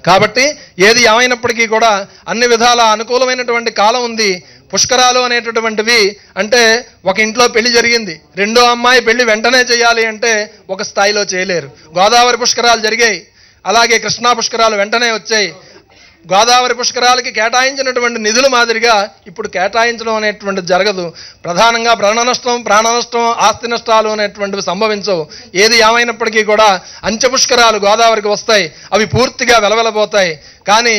[SPEAKER 1] కాబట్టి ఏది ఏమైనప్పటికీ కూడా అన్ని విధాల అనుకూలమైనటువంటి కాలం ఉంది. పుష్కరాలు అనేటటువంటివి అంటే ఒక ఇంట్లో పెళ్లి జరిగింది, రెండో అమ్మాయి పెళ్లి వెంటనే చేయాలి అంటే ఒక స్థాయిలో చేయలేరు. గోదావరి పుష్కరాలు జరిగాయి, అలాగే కృష్ణా పుష్కరాలు వెంటనే వచ్చాయి. గోదావరి పుష్కరాలకి కేటాయించినటువంటి నిధులు మాదిరిగా ఇప్పుడు కేటాయించడం అనేటువంటిది జరగదు. ప్రధానంగా ప్రాణ నష్టం, ఆస్తి నష్టాలు అనేటువంటివి సంభవించవు. ఏది ఏమైనప్పటికీ కూడా అంచెపుష్కరాలు గోదావరికి వస్తాయి, అవి పూర్తిగా వెలవెలబోతాయి. కానీ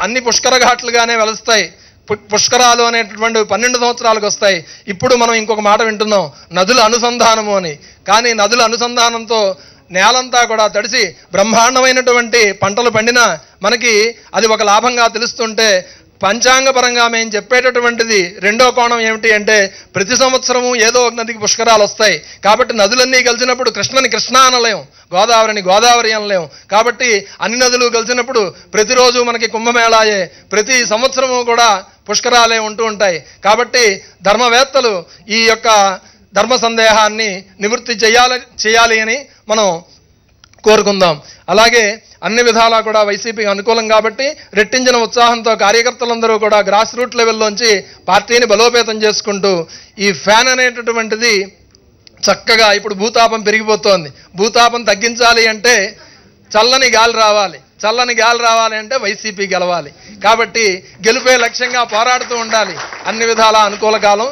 [SPEAKER 1] అన్ని పుష్కర ఘాట్లుగానే వెలుస్తాయి. పుష్కరాలు అనేటటువంటి 12 సంవత్సరాలకు వస్తాయి. ఇప్పుడు మనం ఇంకొక మాట వింటున్నాం, నదుల అనుసంధానము అని. కానీ నదుల అనుసంధానంతో నేలంతా కూడా తడిసి బ్రహ్మాండమైనటువంటి పంటలు పండినా మనకి అది ఒక లాభంగా తెలుస్తుంటే, పంచాంగపరంగా మేము చెప్పేటటువంటిది రెండో కోణం ఏమిటి అంటే, ప్రతి సంవత్సరము ఏదో ఒక నదికి పుష్కరాలు వస్తాయి. కాబట్టి నదులన్నీ కలిసినప్పుడు కృష్ణని కృష్ణ అనలేం, గోదావరిని గోదావరి అనలేం. కాబట్టి అన్ని నదులు కలిసినప్పుడు ప్రతిరోజు మనకి కుంభమేళాయే, ప్రతి సంవత్సరము కూడా పుష్కరాలే ఉంటూ ఉంటాయి. కాబట్టి ధర్మవేత్తలు ఈ యొక్క ధర్మ సందేహాన్ని నివృత్తి చేయాలి అని మనం కోరుకుందాం. అలాగే అన్ని విధాలా కూడా వైసీపీకి అనుకూలం కాబట్టి రెట్టించిన ఉత్సాహంతో కార్యకర్తలందరూ కూడా గ్రాస్ రూట్ లెవెల్లోంచి పార్టీని బలోపేతం చేసుకుంటూ, ఈ ఫ్యాన్ అనేటటువంటిది చక్కగా ఇప్పుడు భూతాపం పెరిగిపోతోంది. భూతాపం తగ్గించాలి అంటే చల్లని గాలి రావాలి, చల్లని గాలి రావాలి అంటే వైసీపీ గెలవాలి. కాబట్టి గెలిపే లక్ష్యంగా పోరాడుతూ ఉండాలి. అన్ని విధాల అనుకూల కాలం.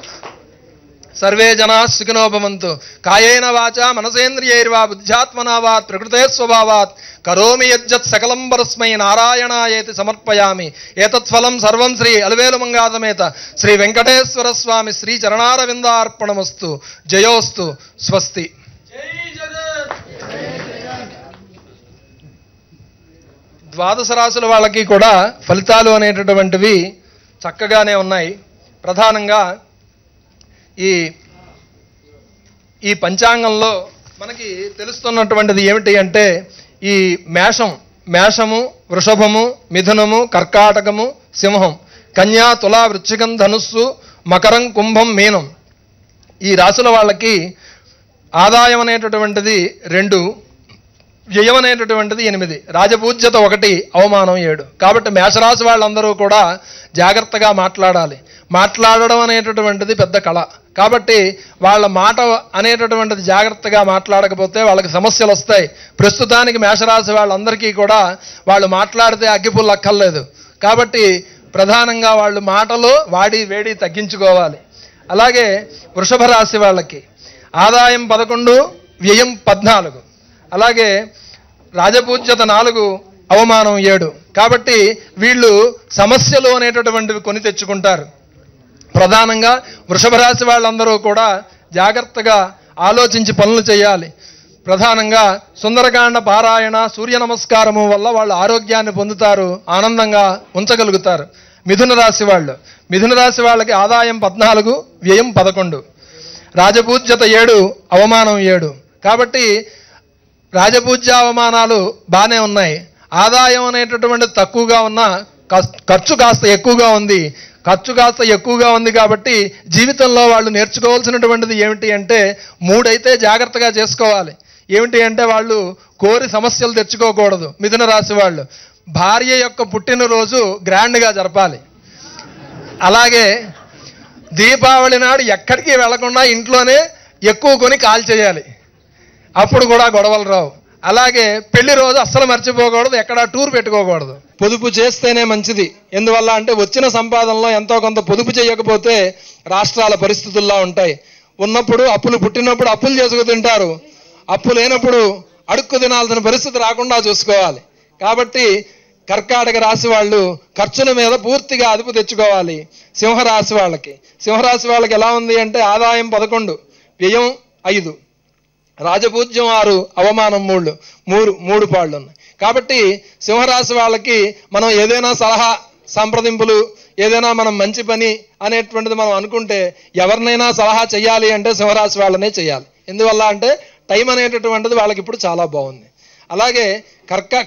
[SPEAKER 1] సర్వే జనా సుఖినో భవంతు. కాయేన వాచా మనసేంద్రియైర్వా బుద్ధ్యాత్మనా వా ప్రకృతే స్వభావాత్ కరోమి యజ్జత్ సకలం పరస్మై నారాయణాయేతి సమర్పయామి. ఏతత్ఫలం సర్వం శ్రీ అలవేలు మంగాధమేత శ్రీ వెంకటేశ్వర స్వామి శ్రీ చరణారవిందార్పణమస్తు. జయోస్తు. స్వస్తి. ద్వాదశ రాశుల వాళ్ళకి కూడా ఫలితాలు అనేటటువంటివి చక్కగానే ఉన్నాయి. ప్రధానంగా ఈ పంచాంగంలో మనకి తెలుస్తున్నటువంటిది ఏమిటి అంటే, ఈ మేషము, వృషభము, మిథునము, కర్కాటకము, సింహం, కన్యా, తులా, వృశ్చికం, ధనుస్సు, మకరం, కుంభం, మీనం, ఈ రాశుల వాళ్ళకి ఆదాయం అనేటటువంటిది 2, వ్యయం అనేటటువంటిది 8, రాజపూజ్యత 1, అవమానం 7. కాబట్టి మేషరాశి వాళ్ళందరూ కూడా జాగ్రత్తగా మాట్లాడాలి. మాట్లాడడం అనేటటువంటిది పెద్ద కళ. కాబట్టి వాళ్ళ మాట అనేటటువంటిది జాగ్రత్తగా మాట్లాడకపోతే వాళ్ళకి సమస్యలు వస్తాయి. ప్రస్తుతానికి మేషరాశి వాళ్ళందరికీ కూడా వాళ్ళు మాట్లాడితే అగ్గిపుల్లు అక్కర్లేదు. కాబట్టి ప్రధానంగా వాళ్ళు మాటలో వాడి వేడి తగ్గించుకోవాలి. అలాగే వృషభ రాశి వాళ్ళకి ఆదాయం 11, వ్యయం 14, అలాగే రాజపూజ్యత 4, అవమానం 7. కాబట్టి వీళ్ళు సమస్యలు అనేటటువంటివి కొని తెచ్చుకుంటారు. ప్రధానంగా వృషభ రాశి వాళ్ళందరూ కూడా జాగ్రత్తగా ఆలోచించి పనులు చేయాలి. ప్రధానంగా సుందరకాండ పారాయణ, సూర్య నమస్కారము వల్ల వాళ్ళు ఆరోగ్యాన్ని పొందుతారు, ఆనందంగా ఉంచగలుగుతారు. మిథున రాశి వాళ్ళకి ఆదాయం 14, వ్యయం 11, రాజపూజ్యత 7, అవమానం 7. కాబట్టి రాజపూజ్య అవమానాలు బాగానే ఉన్నాయి. ఆదాయం అనేటటువంటిది తక్కువగా ఉన్నా ఖర్చు కాస్త ఎక్కువగా ఉంది. కాబట్టి జీవితంలో వాళ్ళు నేర్చుకోవాల్సినటువంటిది ఏమిటి అంటే 3 అయితే జాగ్రత్తగా చేసుకోవాలి. ఏమిటి అంటే వాళ్ళు కోరి సమస్యలు తెచ్చుకోకూడదు. మిథున రాశి వాళ్ళు భార్య యొక్క పుట్టినరోజు గ్రాండ్గా జరపాలి. అలాగే దీపావళి నాడు ఎక్కడికి వెళ్లకుండా ఇంట్లోనే ఎక్కువ కొని కాల్ చేయాలి, అప్పుడు కూడా గొడవలు రావు. అలాగే పెళ్లి రోజు అస్సలు మర్చిపోకూడదు, ఎక్కడా టూర్ పెట్టుకోకూడదు. పొదుపు చేస్తేనే మంచిది. ఎందువల్ల అంటే వచ్చిన సంపాదనలో ఎంతో కొంత పొదుపు చేయకపోతే రాష్ట్రాల పరిస్థితుల్లో ఉంటాయి. పుట్టినప్పుడు అప్పులు చేసుకు తింటారు, అప్పు లేనప్పుడు అడుక్కు తినాల్సిన పరిస్థితి రాకుండా చూసుకోవాలి. కాబట్టి కర్కాటక రాశి వాళ్ళు ఖర్చుల మీద పూర్తిగా అదుపు తెచ్చుకోవాలి. సింహరాశి వాళ్ళకి ఎలా ఉంది అంటే ఆదాయం 11, వ్యయం 5, రాజపూజ్యం 6, అవమానం 3 పాళ్ళు ఉన్నాయి. కాబట్టి సింహరాశి వాళ్ళకి మనం ఏదైనా సలహా సంప్రదింపులు, ఏదైనా మనం మంచి పని అనేటువంటిది మనం అనుకుంటే ఎవరినైనా సలహా చేయాలి అంటే సింహరాశి వాళ్ళనే చేయాలి. ఎందువల్ల అంటే టైం అనేటటువంటిది వాళ్ళకి ఇప్పుడు చాలా బాగుంది. అలాగే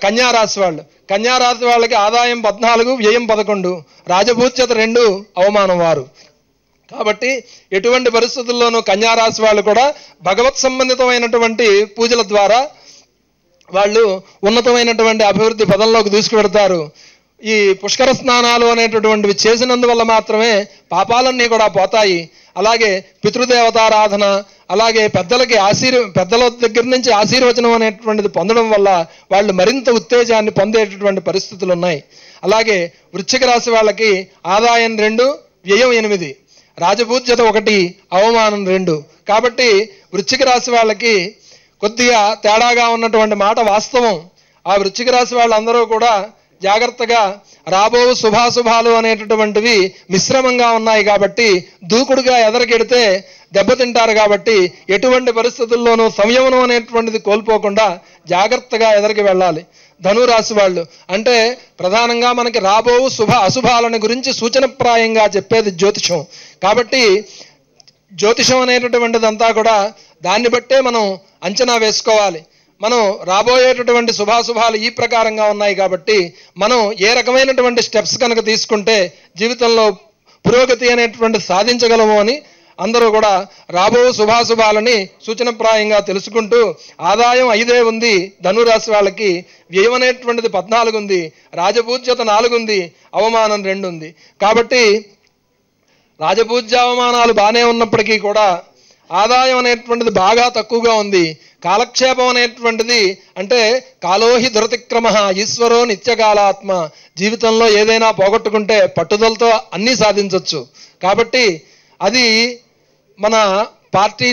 [SPEAKER 1] కన్యారాశి వాళ్ళకి ఆదాయం 14, వ్యయం 11, రాజపూజ్యత 2, అవమానం 6. కాబట్టి ఎటువంటి పరిస్థితుల్లోనూ కన్యారాశి వాళ్ళు కూడా భగవత్ సంబంధితమైనటువంటి పూజల ద్వారా వాళ్ళు ఉన్నతమైనటువంటి అభివృద్ధి పదంలోకి దూసుకువెడతారు. ఈ పుష్కర స్నానాలు అనేటటువంటివి చేసినందువల్ల మాత్రమే పాపాలన్నీ కూడా పోతాయి. అలాగే పితృదేవతారాధన, అలాగే పెద్దల దగ్గర నుంచి ఆశీర్వచనం అనేటువంటిది పొందడం వల్ల వాళ్ళు మరింత ఉత్తేజాన్ని పొందేటటువంటి పరిస్థితులు ఉన్నాయి. అలాగే వృశ్చిక రాశి వాళ్ళకి ఆదాయం 2, వ్యయం 8, రాజపూజ్యత 1, అవమానం 2. కాబట్టి వృశ్చిక రాశి వాళ్ళకి కొద్దిగా తేడాగా ఉన్నటువంటి మాట వాస్తవం. ఆ వృశ్చిక రాశి వాళ్ళందరూ కూడా జాగ్రత్తగా రాబో శుభాశుభాలు అనేటటువంటివి మిశ్రమంగా ఉన్నాయి కాబట్టి దూకుడుగా ఎదరకెడితే దెబ్బతింటారు. కాబట్టి ఎటువంటి పరిస్థితుల్లోనూ సంయమనం అనేటువంటిది కోల్పోకుండా జాగ్రత్తగా ఎదరికి వెళ్ళాలి. ధనురాశి వాళ్ళు అంటే ప్రధానంగా మనకి రాబో అశుభాలను గురించి సూచనప్రాయంగా చెప్పేది జ్యోతిషం. కాబట్టి జ్యోతిషం అనేటటువంటిదంతా కూడా దాన్ని బట్టే మనం అంచనా వేసుకోవాలి. మనం రాబోయేటటువంటి శుభాశుభాలు ఈ ప్రకారంగా ఉన్నాయి కాబట్టి మనం ఏ రకమైనటువంటి స్టెప్స్ కనుక తీసుకుంటే జీవితంలో పురోగతి అనేటువంటి సాధించగలము అని అందరూ కూడా రాబో శుభాశుభాలని సూచనప్రాయంగా తెలుసుకుంటూ, ఆదాయం 5 ఉంది ధనురాశి వాళ్ళకి, వ్యయం అనేటువంటిది 14 ఉంది, రాజపూజ్యత 4 ఉంది, అవమానం 2 ఉంది. కాబట్టి రాజపూజ్య అవమానాలు బాగానే ఉన్నప్పటికీ కూడా ఆదాయం అనేటువంటిది బాగా తక్కువగా ఉంది. కాలక్షేపం అనేటువంటిది అంటే కాలోహి దురతిక్రమ ఈశ్వరో నిత్యకాలాత్మ. జీవితంలో ఏదైనా పోగొట్టుకుంటే పట్టుదలతో అన్నీ సాధించవచ్చు. కాబట్టి అది మన పార్టీ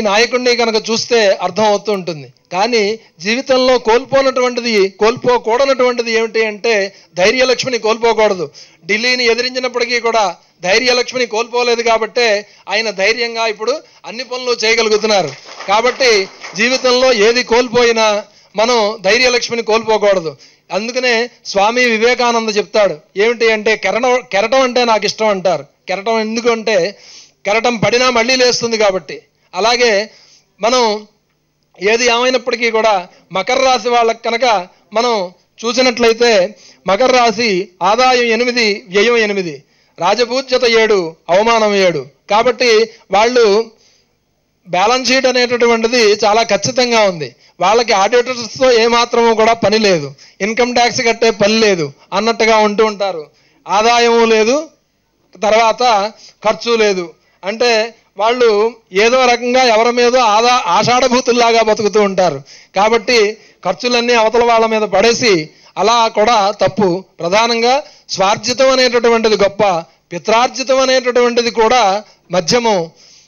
[SPEAKER 1] నాయకుడిని కనుక చూస్తే అర్థం అవుతూ ఉంటుంది. కానీ జీవితంలో కోల్పోకూడనటువంటిది ఏమిటి అంటే ధైర్యలక్ష్మిని కోల్పోకూడదు. ఢిల్లీని ఎదిరించినప్పటికీ కూడా ధైర్యలక్ష్మిని కోల్పోలేదు కాబట్టే ఆయన ధైర్యంగా ఇప్పుడు అన్ని పనులు చేయగలుగుతున్నారు. కాబట్టి జీవితంలో ఏది కోల్పోయినా మనం ధైర్యలక్ష్మిని కోల్పోకూడదు. అందుకనే స్వామి వివేకానంద చెప్తాడు ఏమిటి అంటే కెరటం అంటే నాకు ఇష్టం అంటారు. కెరటం ఎందుకంటే కెరటం పడినా మళ్ళీ లేస్తుంది కాబట్టి. అలాగే మనం ఏది ఏమైనప్పటికీ కూడా మకర రాశి వాళ్ళకి కనుక మనం చూసినట్లయితే మకర రాశి ఆదాయం 8, వ్యయం 8, రాజపూజ్యత 7, అవమానం 7. కాబట్టి వాళ్ళు బ్యాలెన్స్ షీట్ అనేటటువంటిది చాలా ఖచ్చితంగా ఉంది. వాళ్ళకి ఆడిటర్స్తో ఏమాత్రము కూడా పని లేదు, ఇన్కమ్ ట్యాక్స్ కట్టే పని లేదు అన్నట్టుగా ఉంటూ ఉంటారు. ఆదాయము లేదు, తర్వాత ఖర్చు లేదు. అంటే వాళ్ళు ఏదో రకంగా ఎవరి మీదో ఆషాఢభూతుల్లాగా బతుకుతూ ఉంటారు. కాబట్టి ఖర్చులన్నీ అవతల వాళ్ళ మీద పడేసి అలా కూడా తప్పు. ప్రధానంగా స్వార్జితం అనేటటువంటిది గొప్ప, పిత్రార్జితం అనేటటువంటిది కూడా మధ్యము,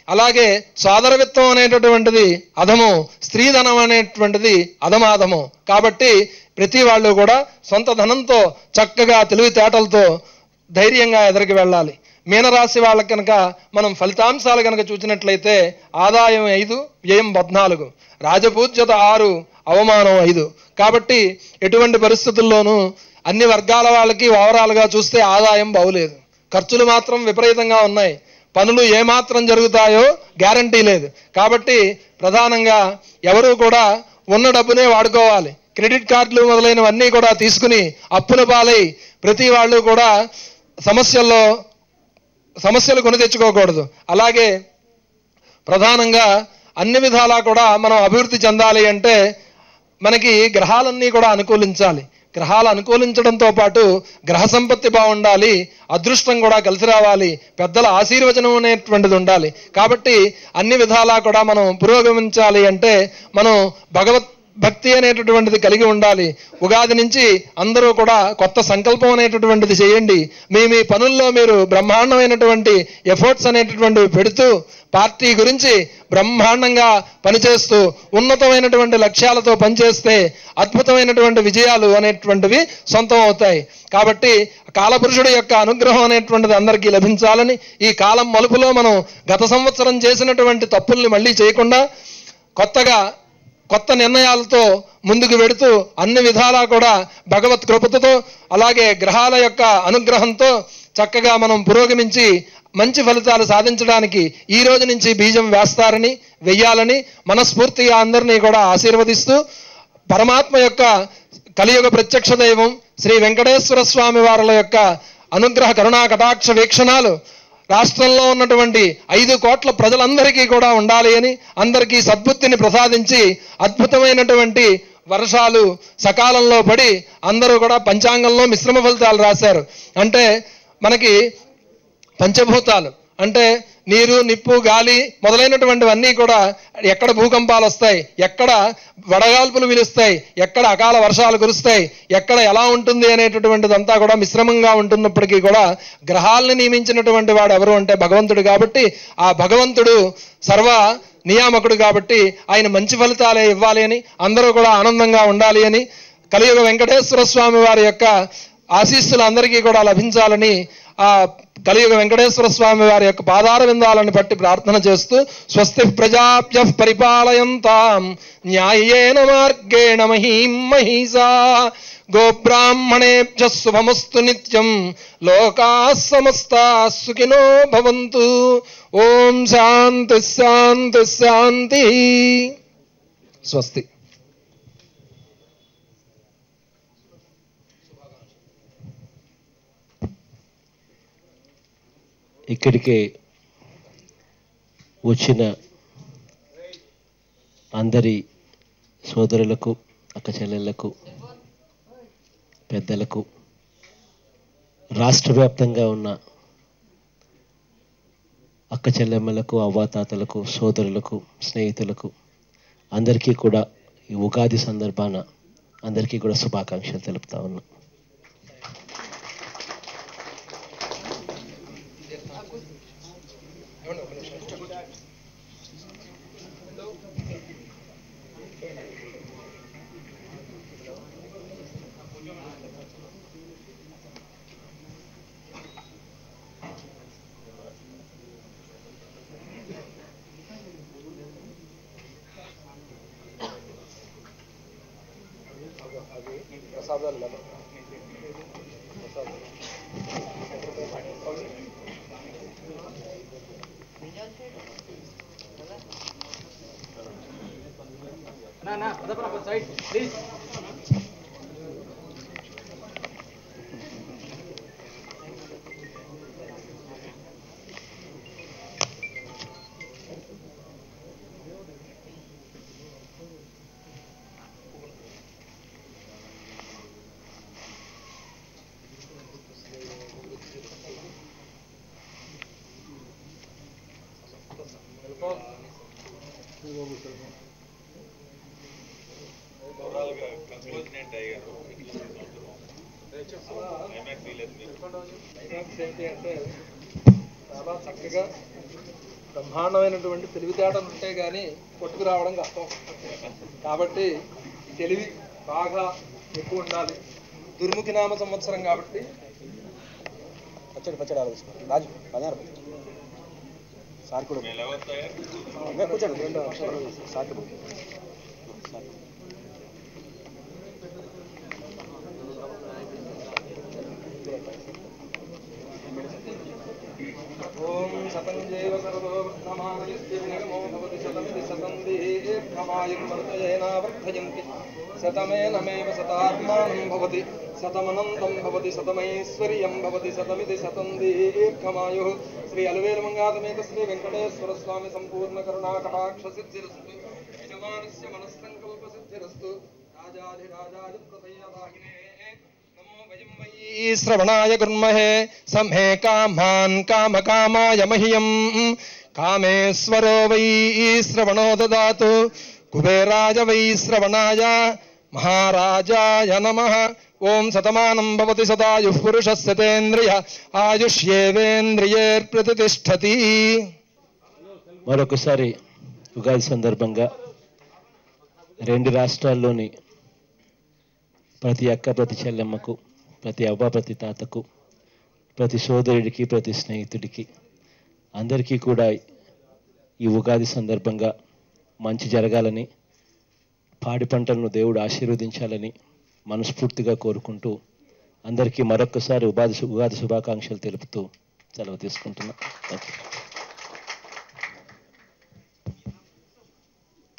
[SPEAKER 1] అలాగే సోదరవిత్తం అనేటటువంటిది అధము, స్త్రీధనం అనేటువంటిది అధమాధము. కాబట్టి ప్రతి వాళ్ళు కూడా సొంత ధనంతో చక్కగా తెలివితేటలతో ధైర్యంగా ఎదరికి వెళ్ళాలి. మీనరాశి వాళ్ళకి కనుక మనం ఫలితాంశాలు కనుక చూసినట్లయితే ఆదాయం 5, వ్యయం 14, రాజపూజ్యత 6, అవమానం 5. కాబట్టి ఎటువంటి పరిస్థితుల్లోనూ అన్ని వర్గాల వాళ్ళకి ఓవరాల్గా చూస్తే ఆదాయం బాగులేదు, ఖర్చులు మాత్రం విపరీతంగా ఉన్నాయి, పనులు ఏమాత్రం జరుగుతాయో గ్యారంటీ లేదు. కాబట్టి ప్రధానంగా ఎవరు కూడా ఉన్న డబ్బునే వాడుకోవాలి. క్రెడిట్ కార్డులు మొదలైనవన్నీ కూడా తీసుకుని అప్పుల పాలై ప్రతి వాళ్ళు కూడా సమస్యలు కొని తెచ్చుకోకూడదు. అలాగే ప్రధానంగా అన్ని విధాలా కూడా మనం అభివృద్ధి చెందాలి అంటే మనకి గ్రహాలన్నీ కూడా అనుకూలించాలి. గ్రహాలు అనుకూలించడంతో పాటు గ్రహ సంపత్తి బాగుండాలి, అదృష్టం కూడా కలిసి రావాలి, పెద్దల ఆశీర్వచనం అనేటువంటిది ఉండాలి. కాబట్టి అన్ని విధాలా కూడా మనం పురోగమించాలి అంటే మనం భక్తి అనేటటువంటిది కలిగి ఉండాలి. ఉగాది నుంచి అందరూ కూడా కొత్త సంకల్పం అనేటటువంటిది చేయండి. మీ పనుల్లో మీరు బ్రహ్మాండమైనటువంటి ఎఫర్ట్స్ అనేటటువంటివి పెడుతూ పార్టీ గురించి బ్రహ్మాండంగా పనిచేస్తూ ఉన్నతమైనటువంటి లక్ష్యాలతో పనిచేస్తే అద్భుతమైనటువంటి విజయాలు అనేటువంటివి సొంతం అవుతాయి. కాబట్టి కాలపురుషుడి యొక్క అనుగ్రహం అనేటువంటిది అందరికీ లభించాలని ఈ కాలం మలుపులో మనం గత సంవత్సరం చేసినటువంటి తప్పుల్ని మళ్ళీ చేయకుండా కొత్త నిర్ణయాలతో ముందుకు వెడుతూ అన్ని విధాలా కూడా భగవత్ కృపతో అలాగే గ్రహాల యొక్క అనుగ్రహంతో చక్కగా మనం పురోగమించి మంచి ఫలితాలు సాధించడానికి ఈ రోజు నుంచి బీజం వెయ్యాలని మనస్ఫూర్తిగా అందరినీ కూడా ఆశీర్వదిస్తూ పరమాత్మ యొక్క కలియుగ ప్రత్యక్ష దైవం శ్రీ వెంకటేశ్వర స్వామి వారి యొక్క అనుగ్రహ కరుణా కటాక్ష వీక్షణాలు రాష్ట్రంలో ఉన్నటువంటి 5 కోట్ల ప్రజలందరికీ కూడా ఉండాలి అని అందరికీ సద్బుద్ధిని ప్రసాదించి అద్భుతమైనటువంటి వర్షాలు సకాలంలో పడి అందరూ కూడా పంచాంగంలో మిశ్రమ ఫలితాలు రాశారు. అంటే మనకి పంచభూతాలు అంటే నీరు, నిప్పు, గాలి మొదలైనటువంటివన్నీ కూడా ఎక్కడ భూకంపాలు వస్తాయి, ఎక్కడ వడగాల్పులు వీలుస్తాయి, ఎక్కడ అకాల వర్షాలు కురుస్తాయి, ఎక్కడ ఎలా ఉంటుంది అనేటటువంటిదంతా కూడా మిశ్రమంగా ఉంటున్నప్పటికీ కూడా గ్రహాలను నియమించినటువంటి వాడు ఎవరు అంటే భగవంతుడు. కాబట్టి ఆ భగవంతుడు సర్వ నియామకుడు కాబట్టి ఆయన మంచి ఫలితాలే ఇవ్వాలి అని, అందరూ కూడా ఆనందంగా ఉండాలి అని, కలియుగ వెంకటేశ్వర స్వామి వారి యొక్క ఆశీస్సులు అందరికీ కూడా లభించాలని ఆ కలియుగ వెంకటేశ్వర స్వామి వారి యొక్క పాదార విందాలను బట్టి ప్రార్థన చేస్తూ స్వస్తి ప్రజాభ్యః పరిపాలయంతాం న్యాయేన మార్గేణ మహీం మహీసా గోబ్రాహ్మణేభ్యః శుభమస్తు నిత్యం లోకాః సమస్తాః సుఖినో భవంతు. ఓం శాంతి శాంతి శాంతి. స్వస్తి.
[SPEAKER 2] ఇక్కడికి వచ్చిన అందరి సోదరులకు, అక్క చెల్లెళ్లకు, పెద్దలకు, రాష్ట్ర వ్యాప్తంగా ఉన్న అక్క చెల్లెమ్మలకు, అవ్వాతాతలకు, సోదరులకు, స్నేహితులకు అందరికీ కూడా ఈ ఉగాది సందర్భాన అందరికీ కూడా శుభాకాంక్షలు తెలుపుతా ఉన్నాం.
[SPEAKER 1] అంటే చాలా చక్కగా బ్రహ్మాండమైనటువంటి తెలివితేటలు ఉంటే కానీ కొట్టుకురావడం కష్టం. కాబట్టి తెలివి బాగా ఎక్కువ ఉండాలి. దుర్ముఖి నామ సంవత్సరం కాబట్టి పచ్చడి ఆలోచిస్తారు రాజు పదారు సార్ కూడా కూర్చోండి సార్ ఓం శతం జైవ సర్వో వర్ధమానయో భవతి శతమితి శతం దీర్ఘమాయుః వర్ధయేనావర్ధయంతి శతమేనమేవ శతాత్మానం భవతి శతమనంతం భవతి శతమైశ్వర్యం భవతి శతమితి శతం దీర్ఘమాయుః. శ్రీ అలవేలు మంగాసమేత శ్రీ వెంకటేశ్వర స్వామి సంపూర్ణ కరుణా కటాక్ష సిద్ధిరస్తు. యజమానస్య మనస్సంకల్ప సిద్ధిరస్తు. రాజాధిరాజాయ ప్రసయ్యవాహినే నమో వయం వై శ్రవణాయ కుర్మహే సమ్హే కామాన్ కామకామాయ మహ్యం కామేశ్వరో వై శ్రవణో దదాతు. కుబేరాయ వై శ్రవణాయ మహారాజాయ నమః. ఓం శతమానం భవతి శతాయుః పురుషస్య తేంద్రియ ఆయుష్యేవేంద్రియైర్ప్రతిష్ఠతి.
[SPEAKER 2] మరొకసారి ఉగాది సందర్భంగా రెండు రాష్ట్రాల్లోని ప్రతి అక్క, ప్రతి చెల్లెమ్మకు, ప్రతి అవ్వ, ప్రతి తాతకు, ప్రతి సోదరుడికి, ప్రతి స్నేహితుడికి అందరికీ కూడా ఈ ఉగాది సందర్భంగా మంచి జరగాలని, పాడి పంటలను దేవుడు ఆశీర్వదించాలని మనస్ఫూర్తిగా కోరుకుంటూ అందరికీ మరొక్కసారి ఉగాది శుభాకాంక్షలు తెలుపుతూ సెలవు తీసుకుంటున్నా.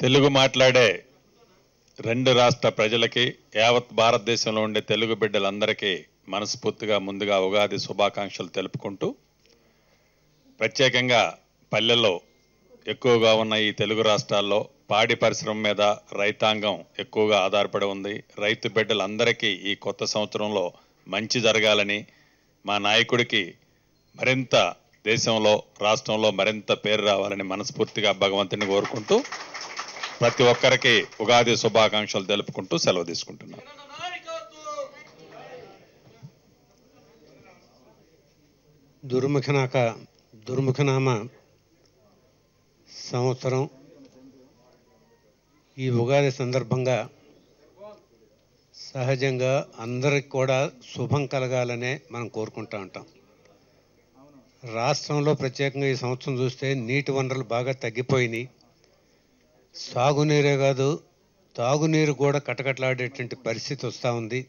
[SPEAKER 3] తెలుగు మాట్లాడే రెండు రాష్ట్ర ప్రజలకి, యావత్ భారతదేశంలో ఉండే తెలుగు బిడ్డలందరికీ మనస్ఫూర్తిగా ముందుగా ఉగాది శుభాకాంక్షలు తెలుపుకుంటూ, ప్రత్యేకంగా పల్లెల్లో ఎక్కువగా ఉన్న ఈ తెలుగు రాష్ట్రాల్లో పాడి పరిశ్రమ మీద రైతాంగం ఎక్కువగా ఆధారపడి ఉంది. రైతు బిడ్డలందరికీ ఈ కొత్త సంవత్సరంలో మంచి జరగాలని, మా నాయకుడికి మరింత దేశంలో రాష్ట్రంలో మరింత పేరు రావాలని మనస్ఫూర్తిగా భగవంతుని కోరుకుంటూ ప్రతి ఒక్కరికి ఉగాది శుభాకాంక్షలు తెలుపుకుంటూ సెలవు తీసుకుంటున్నాను.
[SPEAKER 4] దుర్ముఖనామ సంవత్సరం ఈ ఉగాది సందర్భంగా సహజంగా అందరికి కూడా శుభం కలగాలనే మనం కోరుకుంటూ ఉంటాం. రాష్ట్రంలో ప్రత్యేకంగా ఈ సంవత్సరం చూస్తే నీటి వనరులు బాగా తగ్గిపోయినాయి. సాగునీరే కాదు, తాగునీరు కూడా కటకట్లాడేటువంటి పరిస్థితి వస్తూ ఉంది.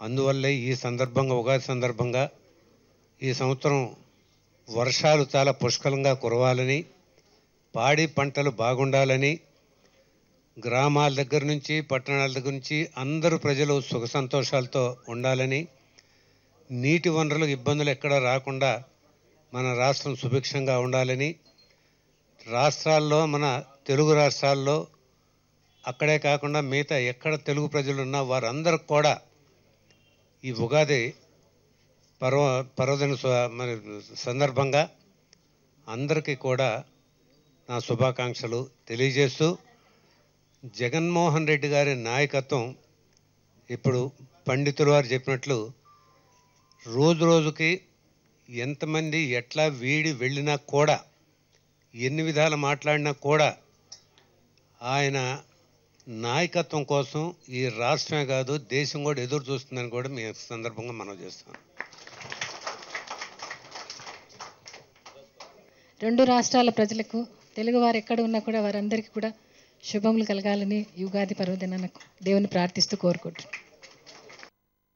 [SPEAKER 4] అందువల్లే ఈ సందర్భంగా, ఉగాది సందర్భంగా ఈ సంవత్సరం వర్షాలు చాలా పుష్కలంగా కురవాలని, పాడి పంటలు బాగుండాలని, గ్రామాల దగ్గర నుంచి పట్టణాల దగ్గర నుంచి అందరూ ప్రజలు సుఖ సంతోషాలతో ఉండాలని, నీటి వనరులకు ఇబ్బందులు ఎక్కడా రాకుండా మన రాష్ట్రం సుభిక్షంగా ఉండాలని, రాష్ట్రాల్లో మన తెలుగు రాష్ట్రాల్లో అక్కడే కాకుండా మిగతా ఎక్కడ తెలుగు ప్రజలు ఉన్నా వారందరికి కూడా ఈ ఉగాది పర్వదిన సందర్భంగా అందరికీ కూడా నా శుభాకాంక్షలు తెలియజేస్తూ, జగన్మోహన్ రెడ్డి గారి నాయకత్వం ఇప్పుడు పండితులు వారు చెప్పినట్లు రోజు రోజుకి ఎంతమంది ఎట్లా వీడి వెళ్ళినా కూడా, ఎన్ని విధాలు మాట్లాడినా కూడా ఆయన నాయకత్వం కోసం ఈ రాష్ట్రమే కాదు దేశం కూడా ఎదురు చూస్తుందని కూడా మీ సందర్భంగా మనం చేస్తాం.
[SPEAKER 5] రెండు రాష్ట్రాల ప్రజలకు, తెలుగు వారు ఎక్కడ ఉన్నా కూడా వారందరికీ కూడా శుభములు కలగాలని యుగాది పర్వదినానికి దేవుని ప్రార్థిస్తూ కోరుకుంటున్నాను.